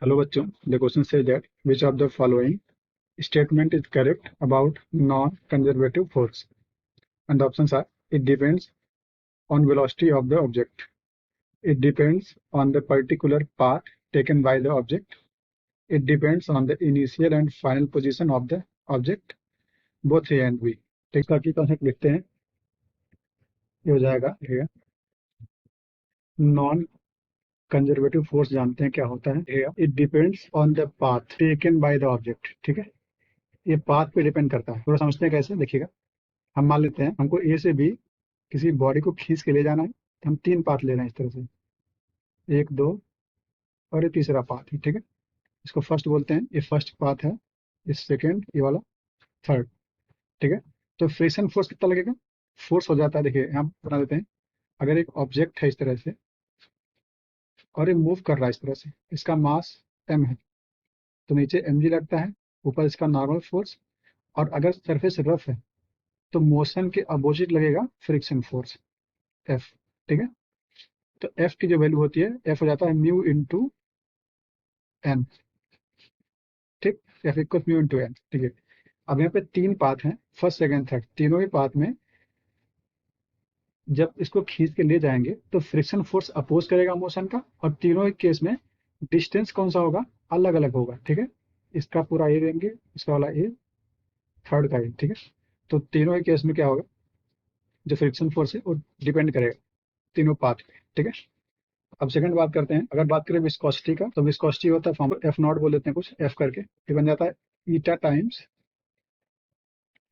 Hello बच्चों, the question says that which of the following statement is correct about non-conservative force? And the options are: it depends on velocity of the object, it depends on the particular path taken by the object, it depends on the initial and final position of the object, both A and B. Text का की concept लिखते हैं, ये हो जाएगा। Non conservative force जानते हैं क्या होता है। It depends on the path taken by the object. ठीक है, ये पाथ पे डिपेंड करता है। थोड़ा समझते हैं कैसे, देखिएगा। हम मान लेते हैं हमको ए से बी किसी बॉडी को खींच के ले जाना है, तो हम तीन पाथ ले रहे हैं इस तरह से, एक दो और ये तीसरा पाथ है। ठीक है, इसको फर्स्ट बोलते हैं, ये फर्स्ट पाथ है, ये सेकेंड, ये वाला थर्ड। ठीक है, तो फ्रिक्शन फोर्स कितना लगेगा, फोर्स हो जाता है। देखिए यहाँ बना देते हैं, अगर एक ऑब्जेक्ट है इस तरह से और ये मूव कर रहा है इस तरह से, इसका मास m है, तो नीचे mg लगता है, ऊपर इसका नॉर्मल फोर्स, और अगर सरफेस रफ है तो मोशन के अपोजिट लगेगा फ्रिक्शन फोर्स F। ठीक है, तो F की जो वैल्यू होती है, F हो जाता है म्यू इंटू एन। ठीक, F equal mu into N. ठीक है, अब यहाँ पे तीन पाथ हैं, फर्स्ट सेकेंड थर्ड, तीनों ही पाथ में जब इसको खींच के ले जाएंगे तो फ्रिक्शन फोर्स अपोज करेगा मोशन का, और तीनों ही केस में डिस्टेंस कौन सा होगा, अलग अलग होगा। ठीक है, इसका पूरा ए लेंगे, इसका वाला ए, थर्ड का ए। ठीक है, तो तीनों ही केस में क्या होगा, जो फ्रिक्शन फोर्स है वो डिपेंड करेगा तीनों पाथ पे। ठीक है, अब सेकंड बात करते हैं। अगर बात करें विस्कोसिटी का, तो विस्कोसिटी होता है फॉर्म एफ नॉट बोल देते हैं कुछ, एफ करके, ये बन जाता है eta times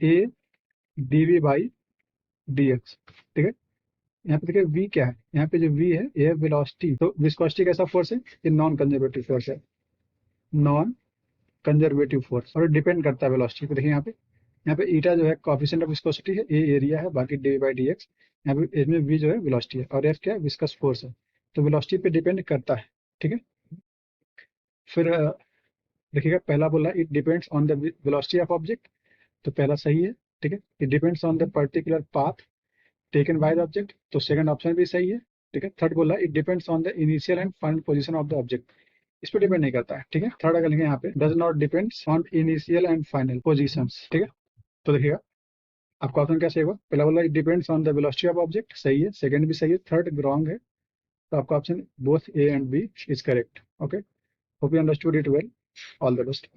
A D V by D X. ठीक है, यहाँ पे देखिए v क्या है, यहाँ पे जो v है ये है वेलोसिटी। तो विस्कोसिटी कैसा फोर्स है, ये नॉन कंजर्वेटिव फोर्स है, नॉन कंजर्वेटिव फोर्स, और डिपेंड करता है वेलोसिटी पे। देखिए यहाँ पे ईटा जो है कोएफिशिएंट ऑफ विस्कोसिटी है, ए एरिया है, बाकी डी बाई डी एक्स। यहाँ पे इसमें v जो है वेलोसिटी है, और एफ क्या है, विस्कस फोर्स है, तो वेलोसिटी पे डिपेंड करता है। ठीक है, फिर देखिएगा पहला बोला it depends on the velocity of object, तो पहला सही है। ठीक है, it depends on the particular path taken by the object, तो सेकंड ऑप्शन भी सही है। ठीक है, थर्ड बोला it depends on the initial and final position of the object, इस पर डिपेंड नहीं करता है। ठीक है, थर्ड अगर लिखें यहाँ पे does not depends on initial and final positions. ठीक है, तो देखिएगा आपका ऑप्शन क्या सही हुआ, पहला बोला it depends on the velocity of object, सही है, सेकंड भी सही है, थर्ड रॉन्ग है, तो आपका option both A and B is correct. Okay, hope you understood it well, all the best.